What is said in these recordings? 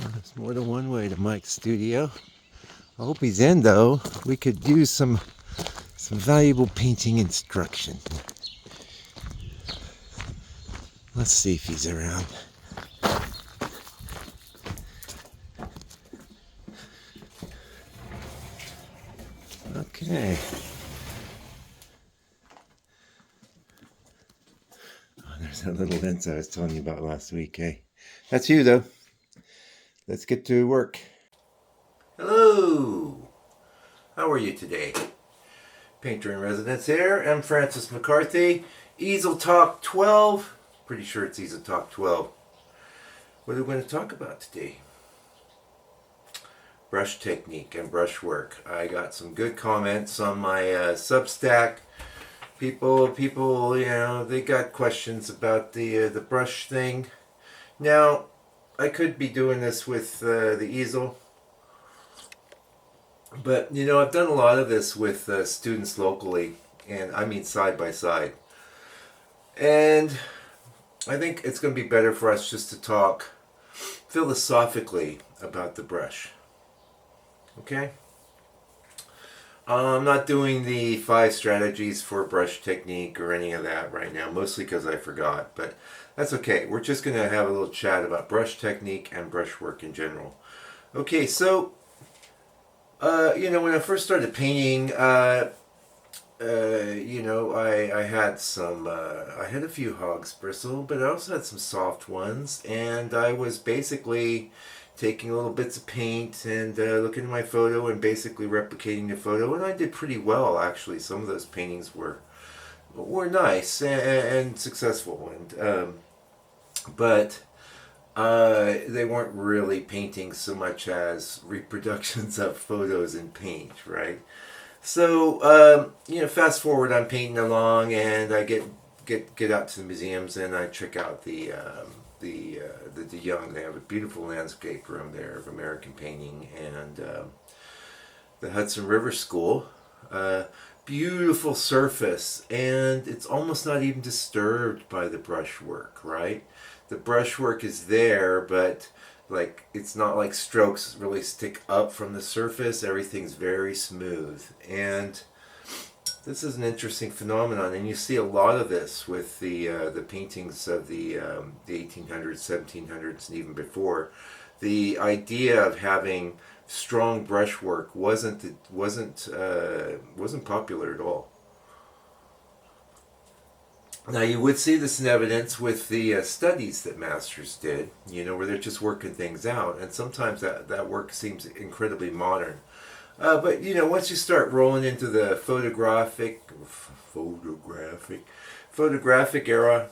There's more than one way to Mike's studio. I hope he's in though. We could use some valuable painting instruction. Let's see if he's around. Okay. Oh, there's that little lens I was telling you about last week, eh? That's you though. Let's get to work. Hello! How are you today? Painter in residence here. I'm Francis McCarthy. Easel Talk 12. Pretty sure it's Easel Talk 12. What are we going to talk about today? Brush technique and brushwork. I got some good comments on my Substack. People, you know, they got questions about the brush thing. Now, I could be doing this with the easel, but you know, I've done a lot of this with students locally, and I mean side by side. And I think it's going to be better for us just to talk philosophically about the brush. Okay? I'm not doing the 5 strategies for brush technique or any of that right now, mostly because I forgot, but that's okay. We're just going to have a little chat about brush technique and brushwork in general. Okay, so, you know, when I first started painting, you know, I had some, I had a few hogs bristle, but I also had some soft ones, and I was basically taking little bits of paint and looking at my photo and basically replicating the photo, and I did pretty well actually. Some of those paintings were nice and successful, and but they weren't really painting so much as reproductions of photos in paint, right? So you know, fast forward, I'm painting along, and I get out to the museums and I check out the Young. They have a beautiful landscape room there of American painting, and the Hudson River School. Beautiful surface, and it's almost not even disturbed by the brushwork, right? The brushwork is there, but like it's not like strokes really stick up from the surface. Everything's very smooth, and this is an interesting phenomenon, and you see a lot of this with the paintings of the 1800s, 1700s, and even before. The idea of having strong brushwork wasn't popular at all. Now you would see this in evidence with the studies that masters did, you know, where they're just working things out, and sometimes that work seems incredibly modern. But you know, once you start rolling into the photographic era,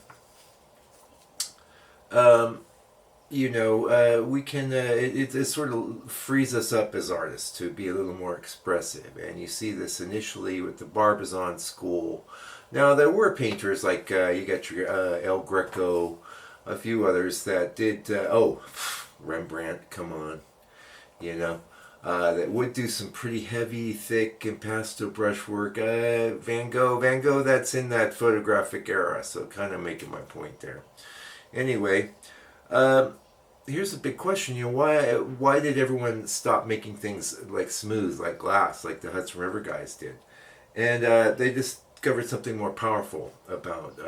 you know, we can it sort of frees us up as artists to be a little more expressive, and you see this initially with the Barbizon school. Now there were painters like you got your El Greco, a few others that did. Rembrandt, come on, you know. That would do some pretty heavy, thick, impasto brushwork. Van Gogh, that's in that photographic era, so kind of making my point there. Anyway, here's the big question, you know, why did everyone stop making things like smooth, like glass, like the Hudson River guys did? And they discovered something more powerful about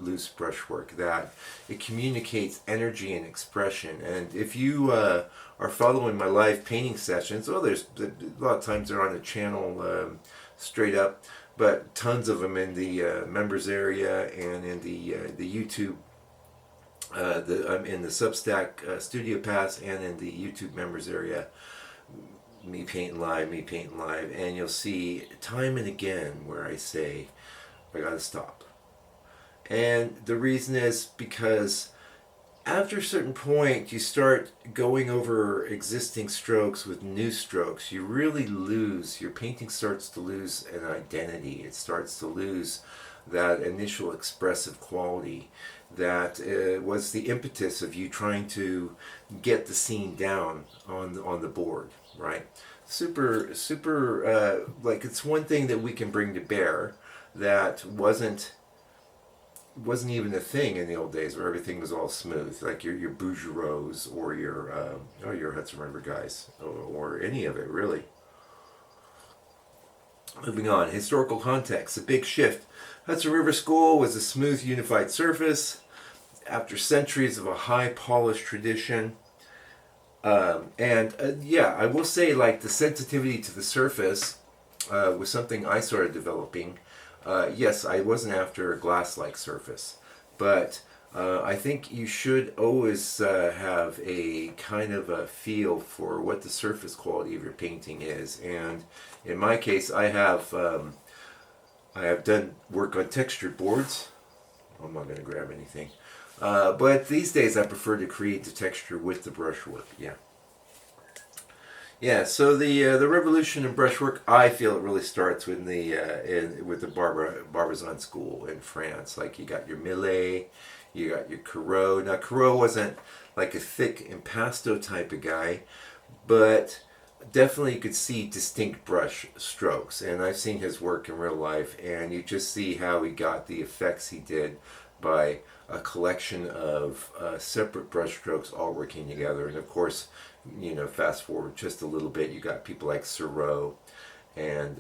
loose brushwork, that it communicates energy and expression. And if you are following my live painting sessions, there's a lot of times they're on the channel straight up, but tons of them in the members area and in the YouTube. I'm in the Substack Studio Pass and in the YouTube members area. Me painting live, and you'll see time and again where I say, I gotta stop. And the reason is because after a certain point, you start going over existing strokes with new strokes. You really lose, your painting starts to lose an identity. It starts to lose that initial expressive quality that was the impetus of you trying to get the scene down on the board, right? Super, like it's one thing that we can bring to bear that wasn't wasn't even a thing in the old days, where everything was all smooth, like your Bouguereaus or your Hudson River guys, or any of it really. Moving on, historical context, a big shift. Hudson River School was a smooth, unified surface after centuries of a high polished tradition. Yeah, I will say, like, the sensitivity to the surface was something I started developing. Yes, I wasn't after a glass-like surface, but I think you should always have a kind of a feel for what the surface quality of your painting is. And in my case, I have done work on textured boards. I'm not going to grab anything. But these days I prefer to create the texture with the brushwork. Yeah. Yeah, so the revolution in brushwork, I feel it really starts with with the Barbizon school in France. Like, you got your Millet, you got your Corot. Now, Corot wasn't like a thick impasto type of guy, but definitely you could see distinct brush strokes. And I've seen his work in real life, and you just see how he got the effects he did by a collection of separate brush strokes all working together. And of course, you know, fast forward just a little bit, you got people like Corot and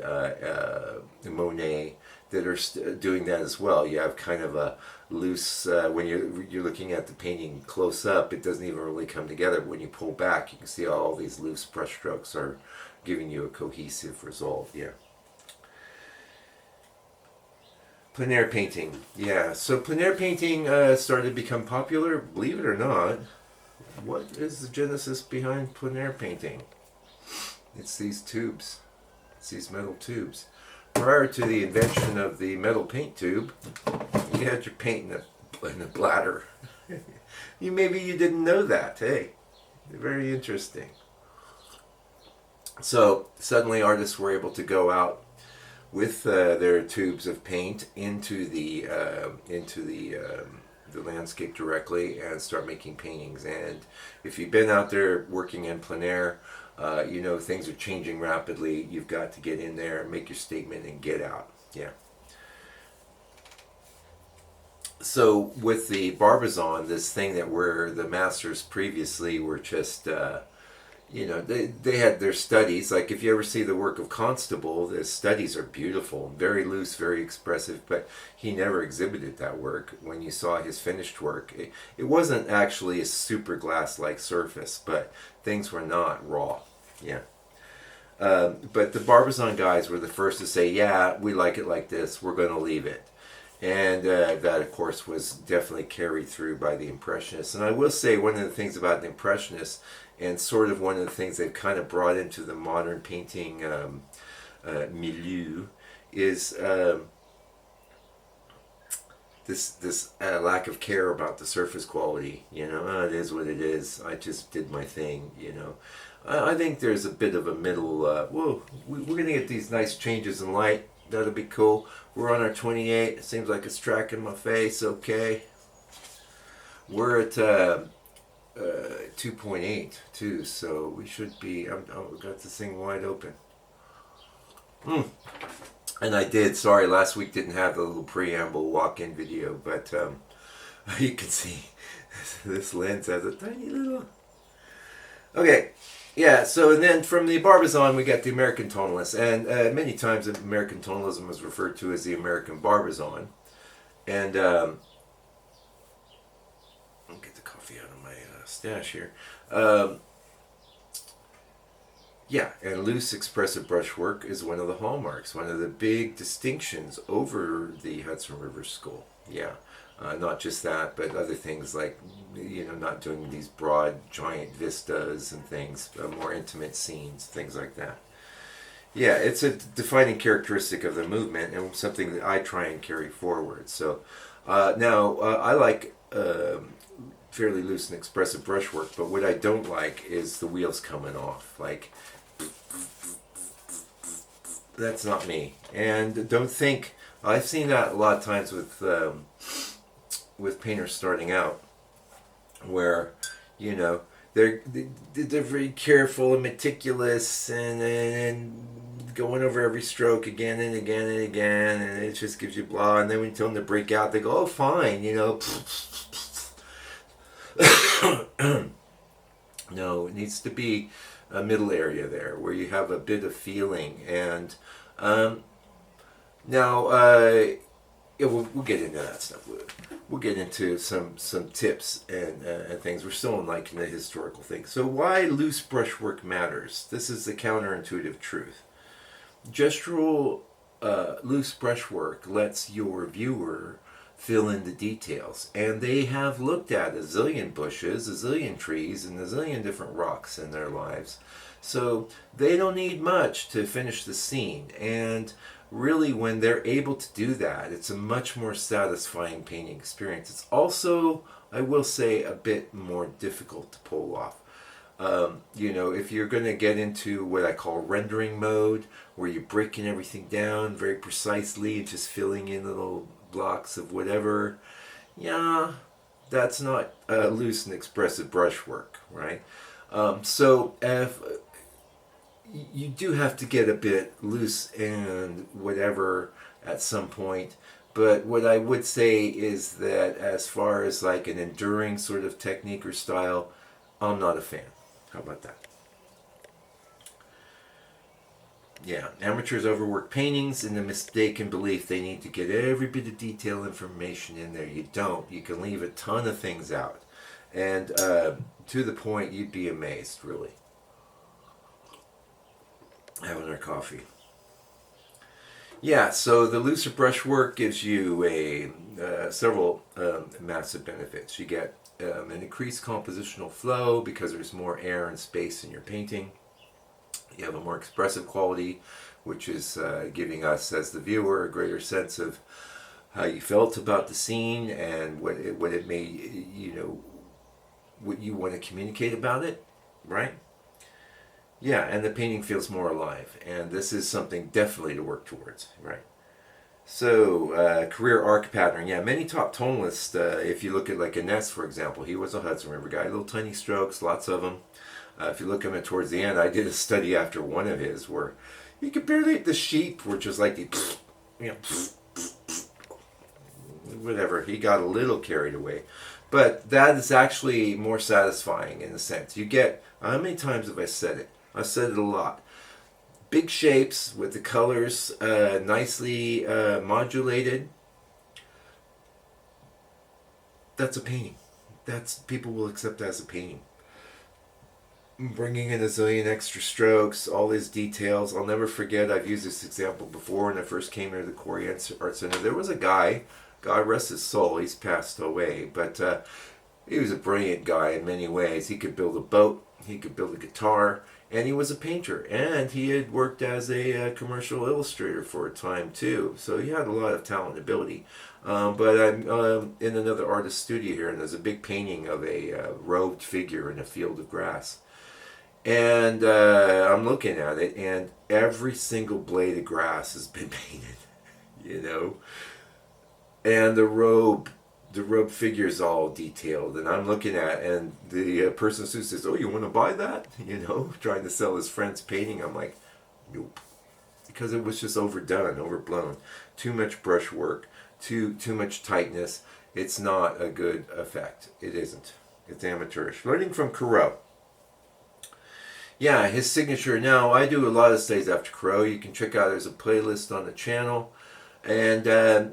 Monet that are doing that as well. You have kind of a loose, when you're looking at the painting close up, it doesn't even really come together. But when you pull back, you can see all these loose brush strokes are giving you a cohesive result. Yeah. Plein air painting. Yeah, so plein air painting started to become popular, believe it or not. What is the genesis behind plein air painting? It's these tubes. It's these metal tubes. Prior to the invention of the metal paint tube, you had your paint in a bladder. Maybe you didn't know that. Hey, very interesting. So suddenly artists were able to go out with their tubes of paint into the landscape directly and start making paintings. And if you've been out there working in plein air, you know things are changing rapidly. You've got to get in there, make your statement, and get out. Yeah. So with the Barbizon, this thing that were the masters previously were just you know, they had their studies. Like, if you ever see the work of Constable, the studies are beautiful, very loose, very expressive, but he never exhibited that work. When you saw his finished work, it wasn't actually a super glass-like surface, but things were not raw. Yeah. But the Barbizon guys were the first to say, yeah, we like it like this, we're going to leave it. And that, of course, was definitely carried through by the Impressionists. And I will say, one of the things about the Impressionists, and sort of one of the things they've kind of brought into the modern painting milieu, is this lack of care about the surface quality. You know, oh, it is what it is. I just did my thing. You know, I think there's a bit of a middle. Whoa, we're gonna get these nice changes in light. That'll be cool. We're on our 28. It seems like it's tracking my face. Okay. We're at 2.8 too, so we should be. I've got this thing wide open. And I did. Sorry, last week didn't have the little preamble walk-in video, but you can see this lens has a tiny little. Okay. Yeah, so then from the Barbizon we got the American tonalists, and many times American tonalism was referred to as the American Barbizon. And I'll get the coffee out of my stash here. Yeah, and loose expressive brushwork is one of the hallmarks, one of the big distinctions over the Hudson River School. Yeah. Not just that, but other things like, you know, not doing these broad, giant vistas and things, more intimate scenes, things like that. Yeah, it's a defining characteristic of the movement and something that I try and carry forward. So now I like fairly loose and expressive brushwork, but what I don't like is the wheels coming off. Like, that's not me. And don't think, I've seen that a lot of times with painters starting out, where, you know, they're very careful and meticulous and going over every stroke again and again and again, and it just gives you blah. And then when you tell them to break out, they go, "Oh, fine," you know. No, it needs to be a middle area there where you have a bit of feeling. And now, yeah, we'll get into that stuff. We'll get into some tips and things. We're still in like in the historical thing. So why loose brushwork matters? This is the counterintuitive truth. Gestural loose brushwork lets your viewer fill in the details, and they have looked at a zillion bushes, a zillion trees, and a zillion different rocks in their lives, so they don't need much to finish the scene. And really, when they're able to do that, it's a much more satisfying painting experience. It's also, I will say, a bit more difficult to pull off. You know, if you're going to get into what I call rendering mode, where you're breaking everything down very precisely and just filling in little blocks of whatever, yeah, that's not loose and expressive brushwork, right? So if you do have to get a bit loose and whatever at some point. But what I would say is that as far as like an enduring sort of technique or style, I'm not a fan. How about that? Yeah, amateurs overwork paintings in the mistaken belief they need to get every bit of detail information in there. You don't. You can leave a ton of things out. And to the point, you'd be amazed, really. Having our coffee. Yeah, so the looser brushwork gives you several massive benefits. You get an increased compositional flow because there's more air and space in your painting. You have a more expressive quality, which is giving us, as the viewer, a greater sense of how you felt about the scene and what it may, you know, what you want to communicate about it, right? Yeah, and the painting feels more alive, and this is something definitely to work towards, right? So, career arc pattern. Yeah, many top tonalists, if you look at like Ines, for example, he was a Hudson River guy, little tiny strokes, lots of them. If you look at him towards the end, I did a study after one of his where you could barely hit the sheep, which was like the, you know, whatever. He got a little carried away. But that is actually more satisfying in a sense. You get, how many times have I said it? I've said it a lot. Big shapes with the colors nicely modulated. That's a painting. That's, people will accept that as a painting. Bringing in a zillion extra strokes, all these details. I'll never forget, I've used this example before when I first came here to the Corot Art Center. There was a guy, God rest his soul, he's passed away, but he was a brilliant guy in many ways. He could build a boat, he could build a guitar, and he was a painter. And he had worked as a commercial illustrator for a time too. So he had a lot of talent and ability. But I'm in another artist's studio here, and there's a big painting of a robed figure in a field of grass. And I'm looking at it, and every single blade of grass has been painted, you know. And the robe figure is all detailed, and I'm looking at, and the person who says, "Oh, you want to buy that?" You know, trying to sell his friend's painting. I'm like, nope, because it was just overdone, overblown, too much brush work, too much tightness. It's not a good effect. It isn't. It's amateurish. Learning from Corot. Yeah, his signature. Now, I do a lot of studies after Corot. You can check out, there's a playlist on the channel. And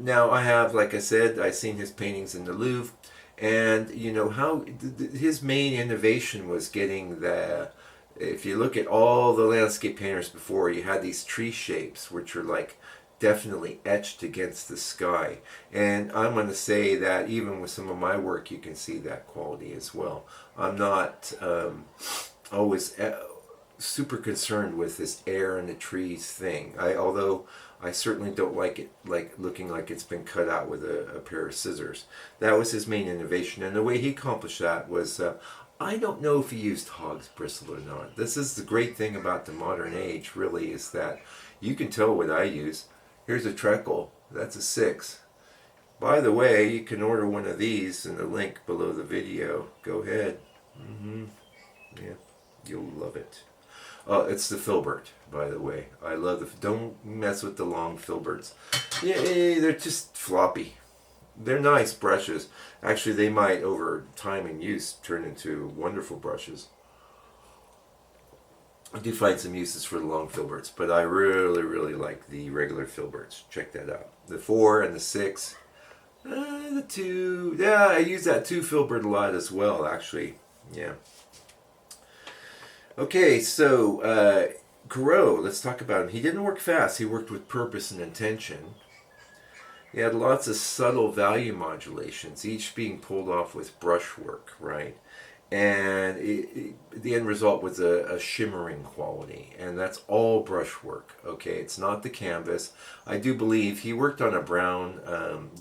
now I have, like I said, I've seen his paintings in the Louvre. And, you know, how his main innovation was getting the, if you look at all the landscape painters before, you had these tree shapes, which are like definitely etched against the sky. And I'm going to say that even with some of my work, you can see that quality as well. I'm not always super concerned with this air and the trees thing. Although I certainly don't like it like looking like it's been cut out with a pair of scissors. That was his main innovation, and the way he accomplished that was, I don't know if he used hog's bristle or not. This is the great thing about the modern age, really, is that you can tell what I use. Here's a treacle. That's a 6. By the way, you can order one of these in the link below the video. Go ahead. Yeah, you'll love it. Oh, it's the filbert, by the way. I love the. Don't mess with the long filberts. Yeah, they're just floppy. They're nice brushes. Actually, they might, over time and use, turn into wonderful brushes. I do find some uses for the long filberts, but I really, really like the regular filberts. Check that out. The 4 and the 6. The 2. Yeah, I use that 2 filbert a lot as well, actually. Yeah. Okay, so Corot, let's talk about him. He didn't work fast. He worked with purpose and intention. He had lots of subtle value modulations, each being pulled off with brushwork, right? And the end result was a shimmering quality, and that's all brushwork. Okay, it's not the canvas. I do believe he worked on a brown,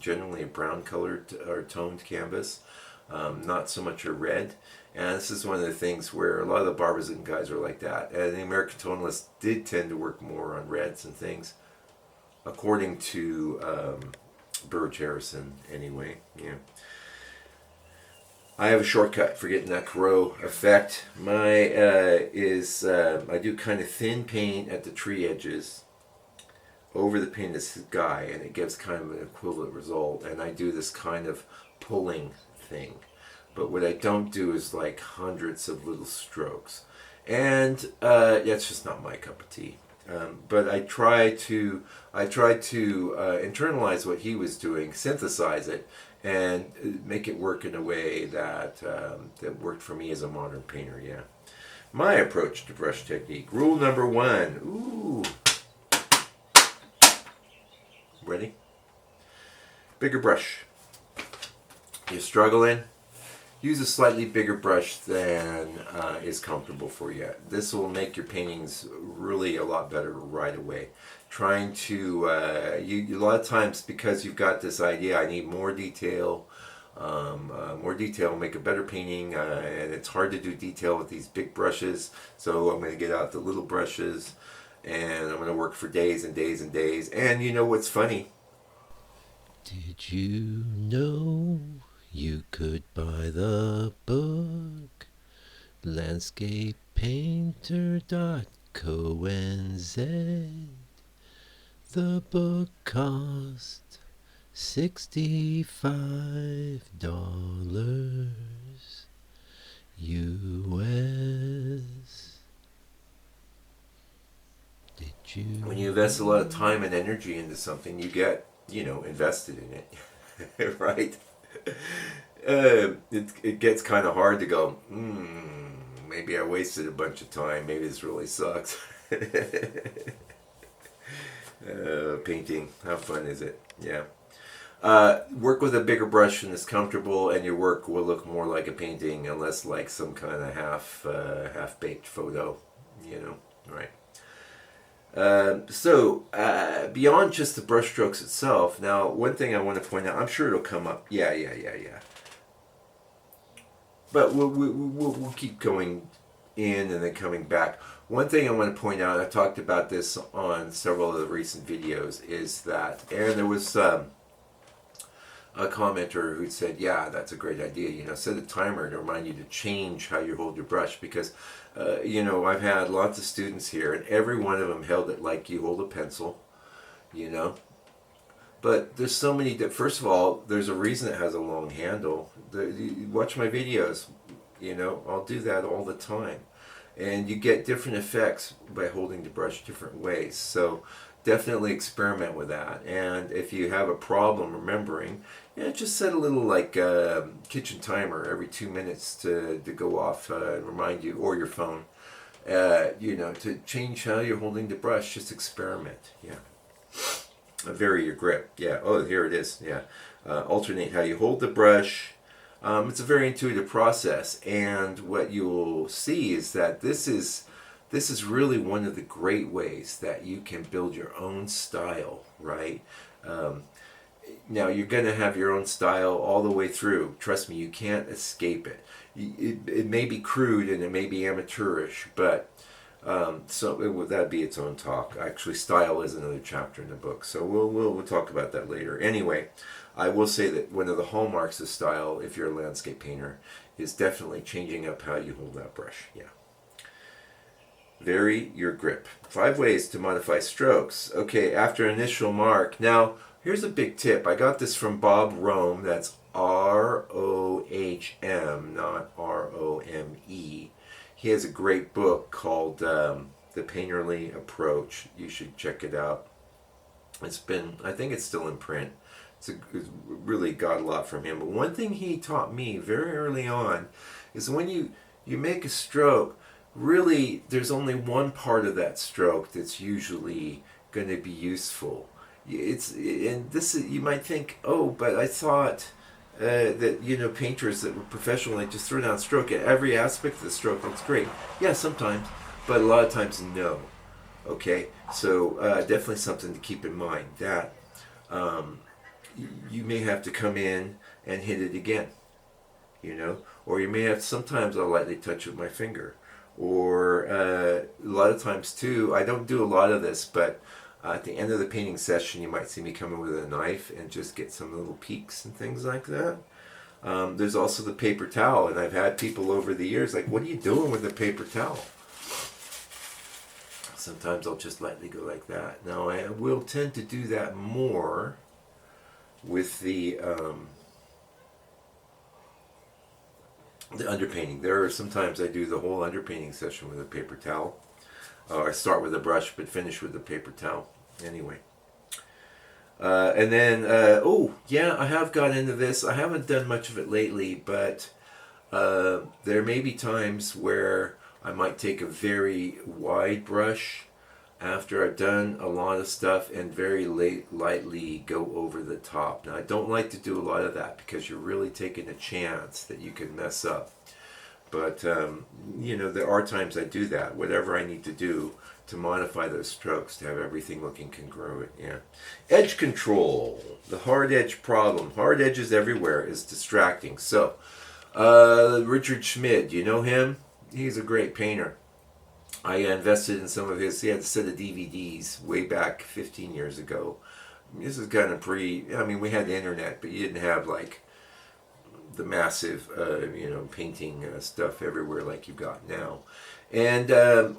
generally a brown colored or toned canvas, not so much a red. And this is one of the things where a lot of the Barbizon guys are like that. And the American tonalists did tend to work more on reds and things, according to Burge Harrison, anyway. Yeah. I have a shortcut for getting that Corot effect. My I do kind of thin paint at the tree edges over the paint of this guy, and it gives kind of an equivalent result. And I do this kind of pulling thing. But what I don't do is like hundreds of little strokes. And that's just not my cup of tea. But I tried to internalize what he was doing, synthesize it, and make it work in a way that that worked for me as a modern painter. Yeah, my approach to brush technique. Rule number 1. Ooh, ready? Bigger brush. You're struggling? Use a slightly bigger brush than is comfortable for you. This will make your paintings really a lot better right away. Trying to, a lot of times, because you've got this idea, I need more detail, will make a better painting, and it's hard to do detail with these big brushes, so I'm going to get out the little brushes, and I'm going to work for days and days and days. And you know what's funny? Did you know you could buy the book landscapepainter.co.nz? The book cost $65 US. Did you? When you invest a lot of time and energy into something, you get, invested in it, right? It gets kind of hard to go, maybe I wasted a bunch of time, maybe this really sucks. Painting, how fun is it? Yeah. Work with a bigger brush and it's comfortable, and your work will look more like a painting and less like some kind of half-baked photo, right? So beyond just the brush strokes itself, now one thing I want to point out, I'm sure it'll come up. Yeah. But we'll keep going in and then coming back. One thing I want to point out, I talked about this on several of the recent videos, is that, and there was a commenter who said, yeah, that's a great idea, set a timer to remind you to change how you hold your brush, because I've had lots of students here, and every one of them held it like you hold a pencil, but there's so many that, first of all, there's a reason it has a long handle. Watch my videos, I'll do that all the time, and you get different effects by holding the brush different ways. So definitely experiment with that. And if you have a problem remembering, just set a little kitchen timer every 2 minutes to go off and remind you, or your phone, to change how you're holding the brush. Just experiment. Yeah. Vary your grip. Yeah. Oh, here it is. Yeah. Alternate how you hold the brush. It's a very intuitive process, and what you'll see is that this is really one of the great ways that you can build your own style, right? Now, you're going to have your own style all the way through. Trust me, you can't escape it. It may be crude and it may be amateurish, but That'd be its own talk. Actually, style is another chapter in the book, so we'll talk about that later. Anyway, I will say that one of the hallmarks of style, if you're a landscape painter, is definitely changing up how you hold that brush. Yeah. Vary your grip. 5 ways to modify strokes. Okay, after initial mark. Now, here's a big tip. I got this from Bob Rohm. That's R-O-H-M, not R-O-M-E. He has a great book called The Painterly Approach. You should check it out. I think it's still in print. It's really got a lot from him. But one thing he taught me very early on is when you make a stroke, really there's only one part of that stroke that's usually going to be useful. You might think, oh, but I thought that painters that were professional, they just throw down a stroke at every aspect of the stroke. That's great. Yeah, sometimes, but a lot of times no. Okay, so definitely something to keep in mind that you may have to come in and hit it again, or you may have. Sometimes I'll lightly touch with my finger, or a lot of times too. I don't do a lot of this, but at the end of the painting session, you might see me come in with a knife and just get some little peaks and things like that. There's also the paper towel, and I've had people over the years like, what are you doing with the paper towel? Sometimes I'll just lightly go like that. Now, I will tend to do that more with the underpainting. There are sometimes I do the whole underpainting session with a paper towel. I start with a brush, but finish with a paper towel. Anyway. And then, I have got into this. I haven't done much of it lately, but there may be times where I might take a very wide brush after I've done a lot of stuff and very lightly go over the top. Now, I don't like to do a lot of that because you're really taking a chance that you could mess up. But, there are times I do that, whatever I need to do to modify those strokes to have everything looking congruent. Yeah. Edge control, the hard edge problem. Hard edges everywhere is distracting. So, Richard Schmid, you know him? He's a great painter. I invested in some of his. He had a set of DVDs way back 15 years ago. This is kind of we had the internet, but you didn't have like the massive, painting stuff everywhere like you've got now. And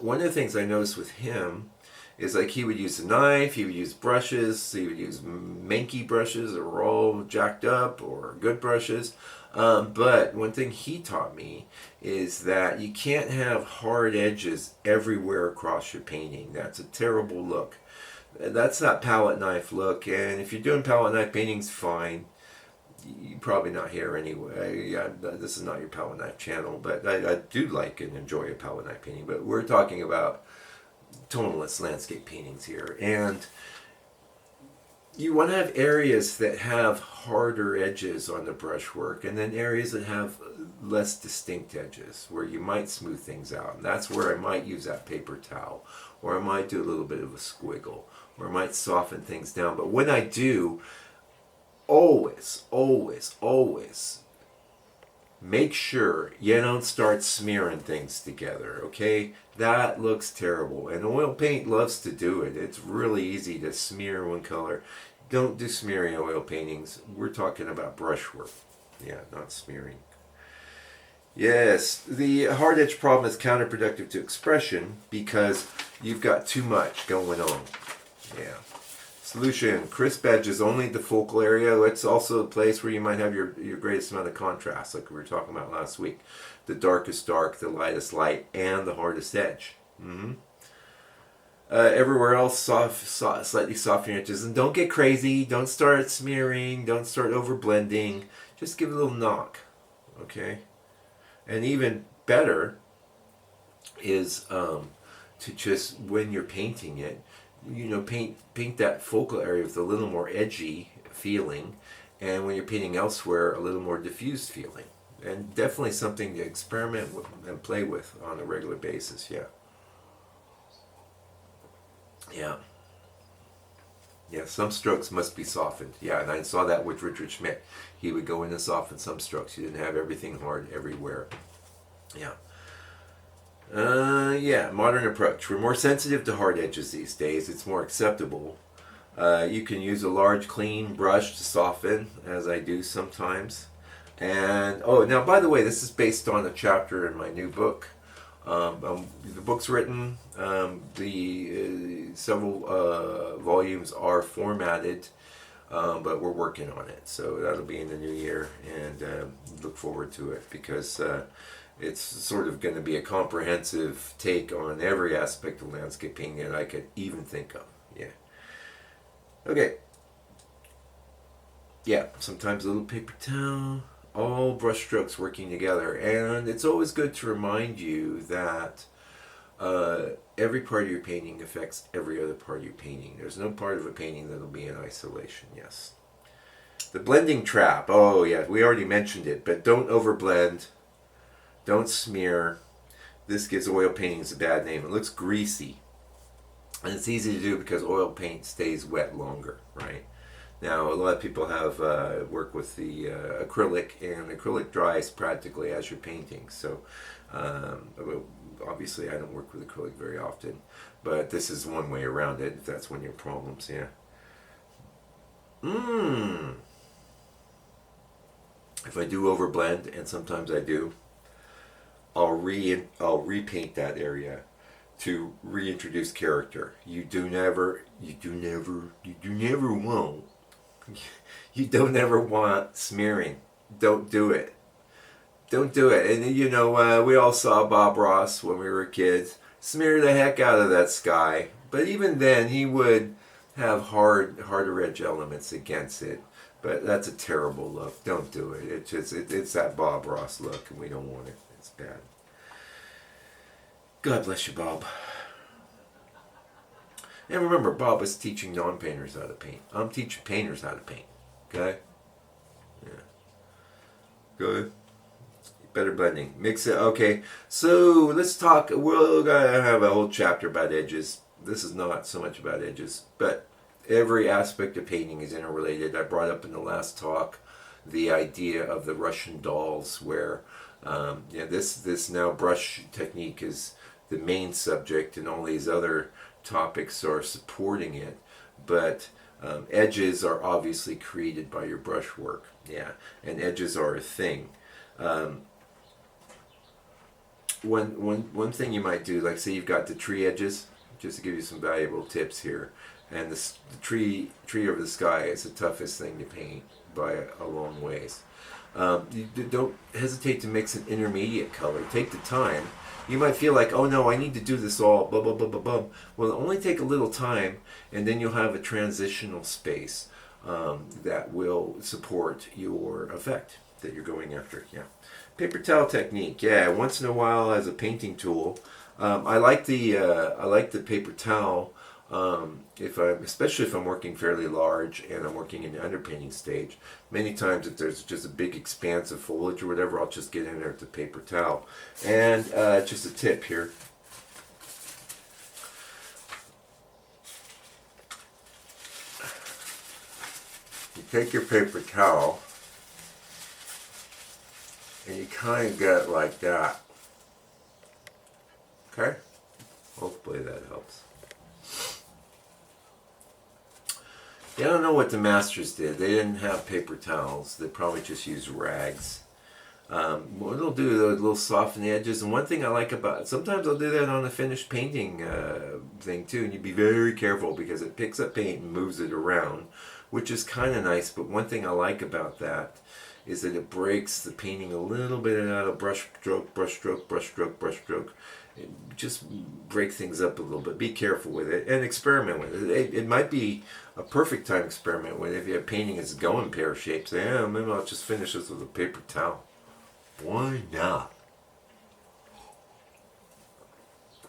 one of the things I noticed with him is like he would use a knife, he would use brushes, he would use manky brushes that were all jacked up or good brushes. But one thing he taught me is that you can't have hard edges everywhere across your painting. That's a terrible look. That's that palette knife look. And if you're doing palette knife paintings, fine. You're probably not here anyway. This is not your palette knife channel, but I do like and enjoy a palette knife painting. But we're talking about tonalist landscape paintings here. And you want to have areas that have harder edges on the brushwork, and then areas that have less distinct edges where you might smooth things out. And that's where I might use that paper towel, or I might do a little bit of a squiggle, or I might soften things down. But when I do, always make sure you don't start smearing things together, okay? That looks terrible. And oil paint loves to do it. It's really easy to smear one color. Don't do smearing oil paintings. We're talking about brushwork. Yeah, not smearing. Yes, the hard edge problem is counterproductive to expression because you've got too much going on. Yeah. Solution, crisp edges only the focal area. It's also a place where you might have your greatest amount of contrast, like we were talking about last week. The darkest dark, the lightest light, and the hardest edge. Everywhere else, slightly softer edges. And don't get crazy. Don't start smearing. Don't start over blending. Just give it a little knock. Okay? And even better is to just, when you're painting it, paint that focal area with a little more edgy feeling, and when you're painting elsewhere, a little more diffused feeling. And definitely something to experiment with and play with on a regular basis. Yeah, some strokes must be softened. Yeah, and I saw that with Richard Schmidt. He would go in and soften some strokes. He didn't have everything hard everywhere. Yeah. Yeah, modern approach. We're more sensitive to hard edges these days. It's more acceptable. You can use a large clean brush to soften, as I do sometimes. And oh, now by the way, this is based on a chapter in my new book. The book's written. The several volumes are formatted, but we're working on it. So that'll be in the new year, and look forward to it because it's sort of going to be a comprehensive take on every aspect of landscaping that I could even think of. Yeah. Okay. Yeah, sometimes a little paper towel, all brush strokes working together. And it's always good to remind you that every part of your painting affects every other part of your painting. There's no part of a painting that'll be in isolation, yes. The blending trap, oh yeah, we already mentioned it, but don't overblend, don't smear. This gives oil paintings a bad name. It looks greasy. And it's easy to do because oil paint stays wet longer, right? Now, a lot of people have work with the acrylic, and acrylic dries practically as you're painting. So, obviously, I don't work with acrylic very often, but this is one way around it. If that's one of your problems, yeah. If I do overblend, and sometimes I do, I'll repaint that area to reintroduce character. You don't ever want smearing. Don't do it. Don't do it. And you know, we all saw Bob Ross when we were kids smear the heck out of that sky. But even then, he would have harder edge elements against it. But that's a terrible look. Don't do it. It's that Bob Ross look, and we don't want it. It's bad. God bless you, Bob. And remember, Bob was teaching non-painters how to paint. I'm teaching painters how to paint. Okay? Yeah. Good. Better blending. Mix it. Okay. So let's talk. We're gonna have a whole chapter about edges. This is not so much about edges, but every aspect of painting is interrelated. I brought up in the last talk the idea of the Russian dolls, where this now brush technique is the main subject, and all these other topics are supporting it, but edges are obviously created by your brushwork. Yeah, and edges are a thing. One thing you might do, like say you've got the tree edges, just to give you some valuable tips here, and the tree over the sky is the toughest thing to paint by a long ways. You don't hesitate to mix an intermediate color. Take the time. You might feel like, oh no, I need to do this all, blah, blah, blah, blah, blah. Well, only take a little time, and then you'll have a transitional space that will support your effect that you're going after. Yeah. Paper towel technique. Yeah, once in a while as a painting tool. I like the paper towel. Especially if I'm working fairly large and I'm working in the underpainting stage. Many times if there's just a big expanse of foliage or whatever, I'll just get in there with the paper towel. And just a tip here. You take your paper towel and you kind of get it like that. Okay? Hopefully that helps. Yeah, I don't know what the masters did. They didn't have paper towels. They probably just used rags. What they'll do, they'll soften the edges. And one thing I like about it, sometimes I'll do that on a finished painting thing too. And you be very careful because it picks up paint and moves it around, which is kind of nice. But one thing I like about that is that it breaks the painting a little bit out of brush stroke, brush stroke, brush stroke, brush stroke. Just break things up a little bit. Be careful with it and experiment with it. It might be a perfect time to experiment with it. If your painting is going pear-shaped, say, yeah, maybe I'll just finish this with a paper towel. Why not?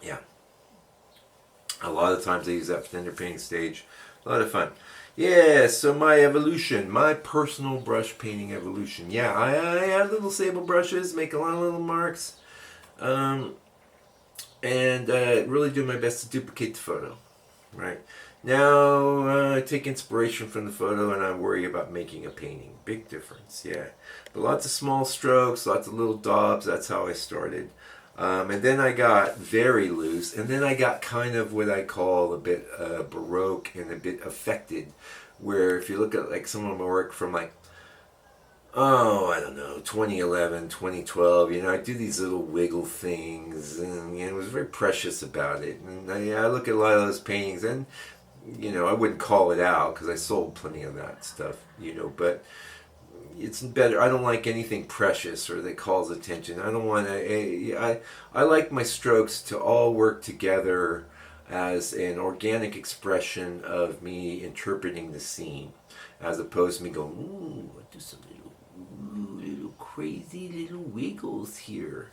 Yeah. A lot of times I use that for the underpainting stage. A lot of fun. Yeah, so my evolution, my personal brush painting evolution. Yeah, I add little sable brushes, make a lot of little marks. And really do my best to duplicate the photo, right? Now, I take inspiration from the photo and I worry about making a painting. Big difference, yeah. But lots of small strokes, lots of little daubs, that's how I started. And then I got very loose, and then I got kind of what I call a bit Baroque and a bit affected, where if you look at like some of my work from like, oh, I don't know, 2011, 2012, I do these little wiggle things, and I was very precious about it. And I look at a lot of those paintings, and, I wouldn't call it out, because I sold plenty of that stuff, but it's better. I don't like anything precious or that calls attention. I don't want to. I like my strokes to all work together as an organic expression of me interpreting the scene, as opposed to me going, ooh, I do some little crazy little wiggles here,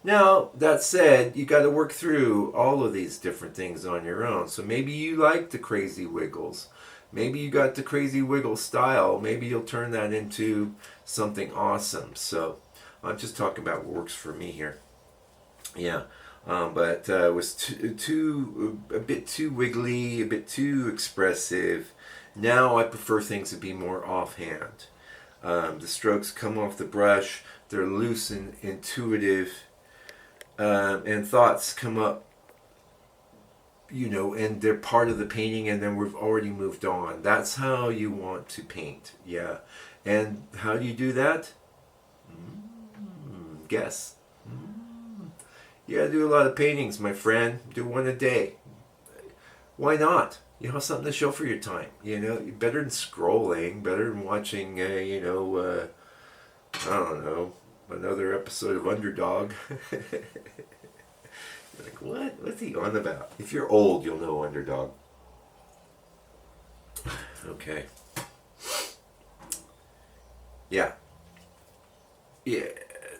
Now, that said, you got to work through all of these different things on your own. So maybe you like the crazy wiggles. Maybe you got the crazy wiggle style. Maybe you'll turn that into something awesome. So I'm just talking about what works for me here. Yeah, but it was a bit too wiggly, a bit too expressive. Now I prefer things to be more offhand. The strokes come off the brush. They're loose and intuitive, and thoughts come up, and they're part of the painting, and then we've already moved on. That's how you want to paint, yeah. And how do you do that? Guess. You gotta do a lot of paintings, my friend. Do one a day. Why not? Something to show for your time. Better than scrolling, better than watching, I don't know, another episode of Underdog. Like, what? What's he on about? If you're old, you'll know Underdog. Okay. Yeah. Yeah.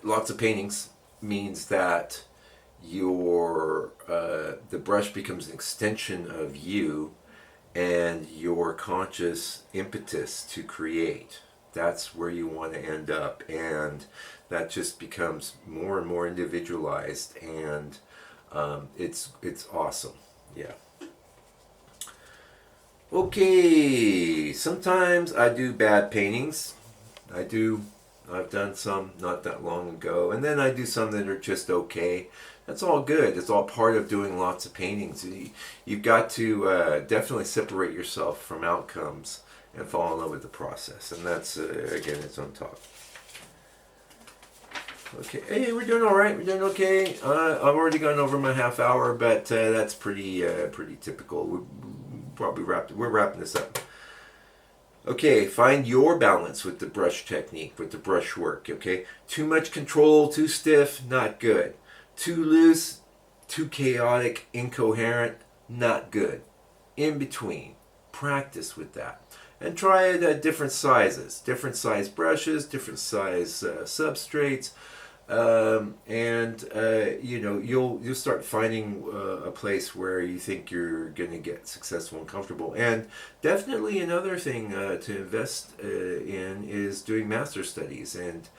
Lots of paintings means that the brush becomes an extension of you and your conscious impetus to create. That's where you want to end up, and that just becomes more and more individualized, and it's awesome. Yeah. Okay, sometimes I do bad paintings. I've done some not that long ago, and then I do some that are just okay. That's all good. It's all part of doing lots of paintings. You've got to definitely separate yourself from outcomes and fall in love with the process, and that's again, it's on top. Okay, hey, we're doing all right. We're doing okay. I've already gone over my half hour, but that's pretty typical. We're wrapping this up. Okay, find your balance with the brush technique, with the brush work. Okay, too much control, too stiff, not good. Too loose, too chaotic, incoherent, not good. In between, practice with that. And try it at different sizes, different size brushes, different size substrates, you'll start finding a place where you think you're going to get successful and comfortable. And definitely another thing to invest in is doing master studies. And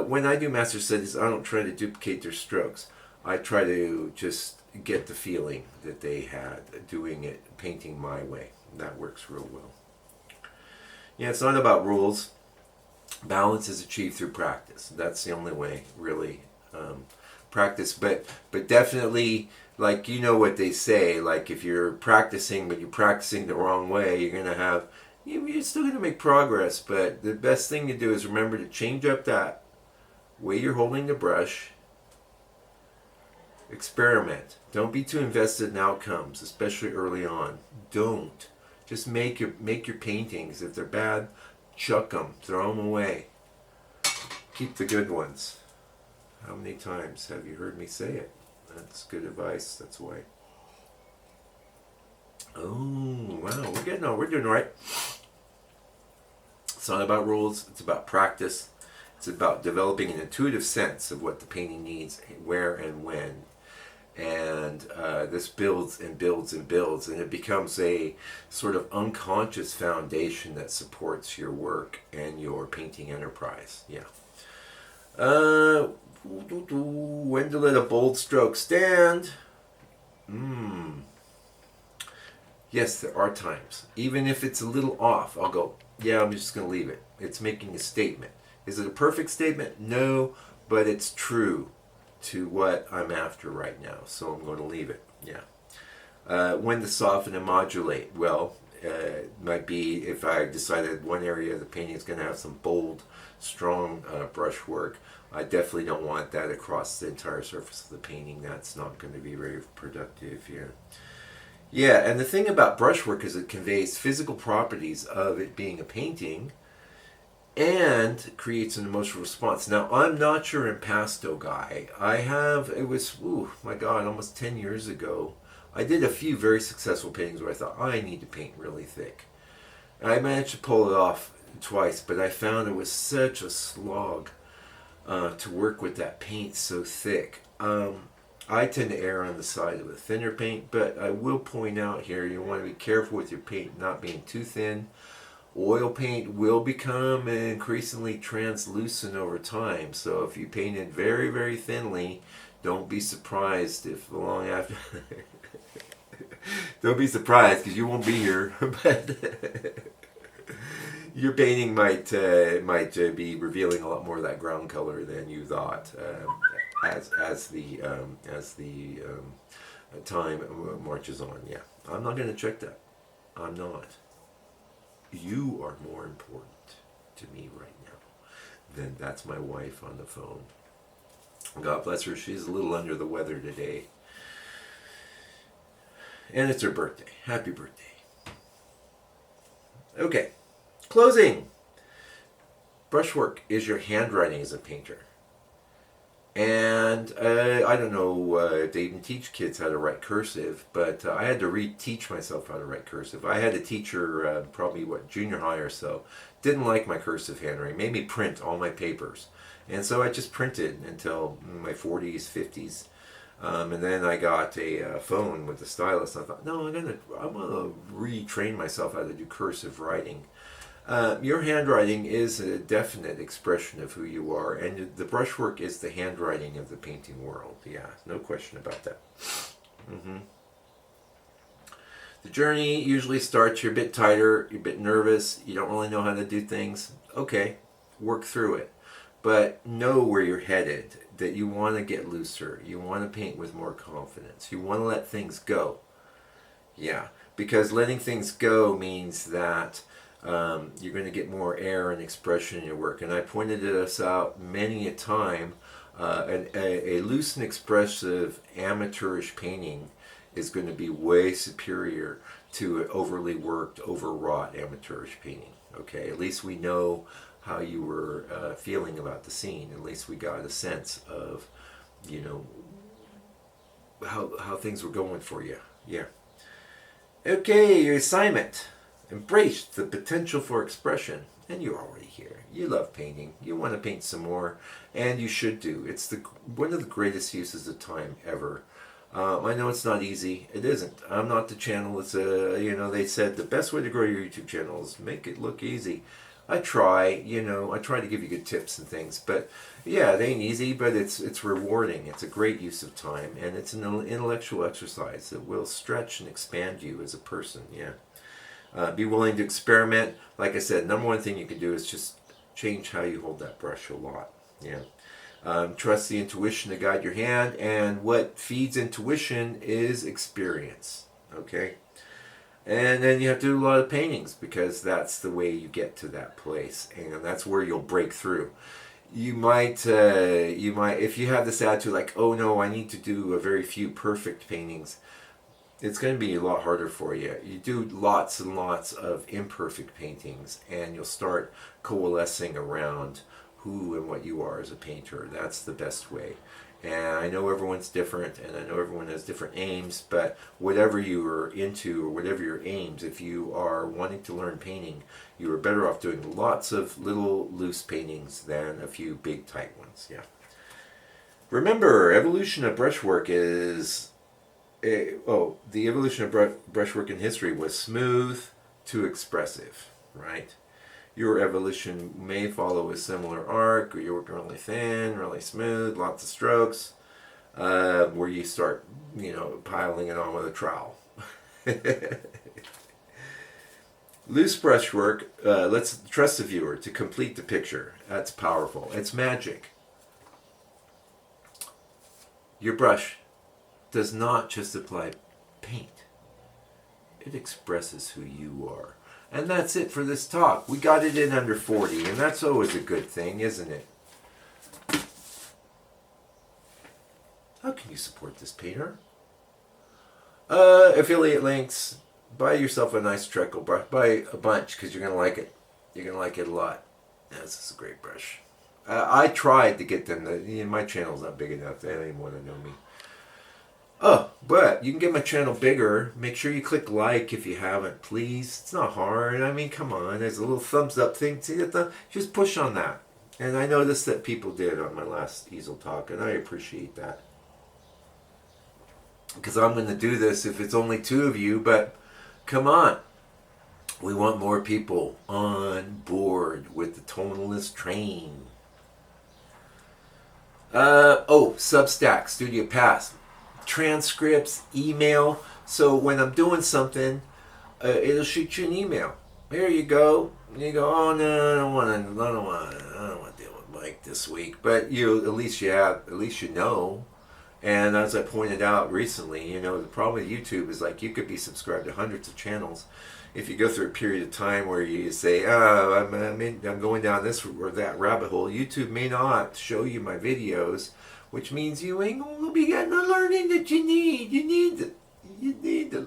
when I do master studies, I don't try to duplicate their strokes. I try to just get the feeling that they had doing it, painting my way. That works real well. Yeah, it's not about rules. Balance is achieved through practice. That's the only way, really. Practice, but definitely, like, what they say, like, if you're practicing, but you're practicing the wrong way, you're still going to make progress, but the best thing to do is remember to change up that way you're holding the brush. Experiment. Don't be too invested in outcomes, especially early on. Don't. Just make your paintings. If they're bad, chuck them. Throw them away. Keep the good ones. How many times have you heard me say it? That's good advice. That's why. Oh, wow. We're doing all right. It's not about rules. It's about practice. It's about developing an intuitive sense of what the painting needs, where and when. And this builds and builds and builds, and it becomes a sort of unconscious foundation that supports your work and your painting enterprise. Yeah. When to let a bold stroke stand? Yes, there are times. Even if it's a little off, I'll go, yeah, I'm just going to leave it. It's making a statement. Is it a perfect statement? No, but it's true to what I'm after right now, so I'm going to leave it. Yeah. When to soften and modulate? Well, it might be if I decided one area of the painting is going to have some bold, strong brushwork. I definitely don't want that across the entire surface of the painting. That's not going to be very productive. Yeah. Yeah, and the thing about brushwork is it conveys physical properties of it being a painting and creates an emotional response. Now, I'm not your impasto guy. It was, my God, almost 10 years ago. I did a few very successful paintings where I thought, I need to paint really thick. I managed to pull it off twice, but I found it was such a slog to work with that paint so thick. I tend to err on the side of a thinner paint, but I will point out here, you want to be careful with your paint not being too thin. Oil paint will become increasingly translucent over time, so if you paint it very, very thinly, don't be surprised if long after... Don't be surprised, because you won't be here, but your painting might be revealing a lot more of that ground color than you thought as the time marches on. Yeah, I'm not going to check that. I'm not. You are more important to me right now than that's my wife on the phone. God bless her. She's a little under the weather today. And it's her birthday. Happy birthday. Okay. Closing. Brushwork is your handwriting as a painter. And I don't know if they even teach kids how to write cursive, but I had to reteach myself how to write cursive. I had a teacher, probably junior high or so, didn't like my cursive handwriting, made me print all my papers. And so I just printed until my 40s, 50s. And then I got a phone with a stylus. I thought, no, I'm gonna retrain myself how to do cursive writing. Your handwriting is a definite expression of who you are, and the brushwork is the handwriting of the painting world. Yeah, no question about that. The journey usually starts, you're a bit tighter, you're a bit nervous, you don't really know how to do things. Okay, work through it. But know where you're headed, that you want to get looser, you want to paint with more confidence, you want to let things go. Yeah, because letting things go means that you're going to get more air and expression in your work. And I pointed this out many a time. A loose and expressive amateurish painting is going to be way superior to an overly worked, overwrought amateurish painting. Okay, at least we know how you were feeling about the scene. At least we got a sense of, how things were going for you. Yeah. Okay, your assignment. Embrace the potential for expression. And you're already here. You love painting. You want to paint some more. And you should do. It's one of the greatest uses of time ever. I know it's not easy. It isn't. I'm not the channel. It's they said the best way to grow your YouTube channel is make it look easy. I try to give you good tips and things, but yeah, it ain't easy, but it's rewarding. It's a great use of time, and it's an intellectual exercise that will stretch and expand you as a person. Yeah. Be willing to experiment. Like I said, number one thing you can do is just change how you hold that brush a lot. Yeah. Trust the intuition to guide your hand, and what feeds intuition is experience. Okay. And then you have to do a lot of paintings, because that's the way you get to that place, and that's where you'll break through. You might, if you have this attitude like, oh no, I need to do a very few perfect paintings, it's going to be a lot harder for you. You do lots and lots of imperfect paintings, and you'll start coalescing around who and what you are as a painter. That's the best way. And I know everyone's different, and I know everyone has different aims, but whatever you are into or whatever your aims, if you are wanting to learn painting, you are better off doing lots of little loose paintings than a few big tight ones. Yeah. Remember, evolution of brushwork is... the evolution of brushwork in history was smooth to expressive, right? Your evolution may follow a similar arc, or you're working really thin, really smooth, lots of strokes, where you start, piling it on with a trowel. Loose brushwork, let's trust the viewer to complete the picture. That's powerful. It's magic. Your brush does not just apply paint. It expresses who you are. And that's it for this talk. We got it in under 40, and that's always a good thing, isn't it? How can you support this painter? Affiliate links. Buy yourself a nice treacle brush. Buy a bunch because you're going to like it. You're going to like it a lot. Yeah, this is a great brush. I tried to get them. My channel's not big enough. They don't even want to know me. Oh, but you can get my channel bigger. Make sure you click like if you haven't, please. It's not hard. I mean, come on. There's a little thumbs up thing. Just push on that. And I noticed that people did on my last easel talk, and I appreciate that. Because I'm going to do this if it's only 2 of you, but come on. We want more people on board with the tonalist train. Substack, Studio Pass. Transcripts, email. So when I'm doing something, it'll shoot you an email. Here you go. You go, oh no, I don't want to deal with Mike this week. But at least you know. And as I pointed out recently, the problem with YouTube is like you could be subscribed to hundreds of channels. If you go through a period of time where you say, oh, I'm going down this or that rabbit hole, YouTube may not show you my videos, which means you ain't going to be getting the learning that you need. You need the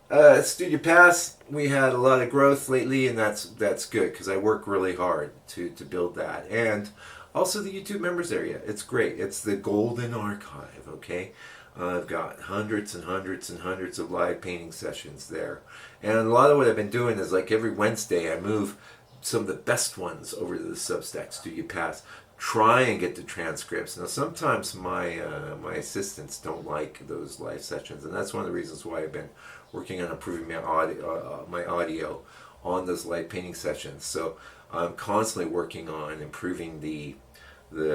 learning. Studio Pass, we had a lot of growth lately, and that's good because I work really hard to build that. And also the YouTube members area. It's great. It's the golden archive, okay? I've got hundreds and hundreds and hundreds of live painting sessions there. And a lot of what I've been doing is like every Wednesday I move some of the best ones over to the Substack Studio Pass. Try and get the transcripts. Now sometimes my assistants don't like those live sessions, and that's one of the reasons why I've been working on improving my audio on those live painting sessions. So I'm constantly working on improving the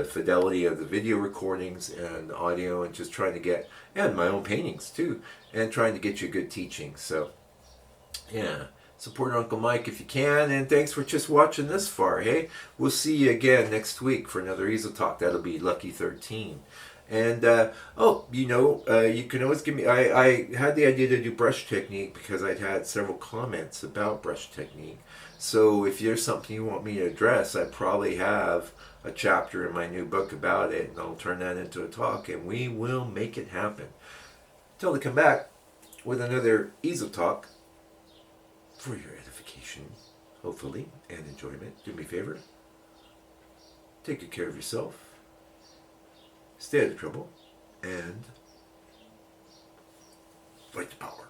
fidelity of the video recordings and audio, and just trying to get, and my own paintings too, and trying to get you good teaching. So yeah, support Uncle Mike if you can, and thanks for just watching this far. Hey, we'll see you again next week for another Easel Talk. That'll be Lucky 13. And you can always give me, I had the idea to do brush technique because I'd had several comments about brush technique. So if there's something you want me to address, I probably have a chapter in my new book about it, and I'll turn that into a talk, and we will make it happen. Until I come back with another Easel Talk for your edification, hopefully, and enjoyment. Do me a favor. Take good care of yourself. Stay out of trouble, and fight the power.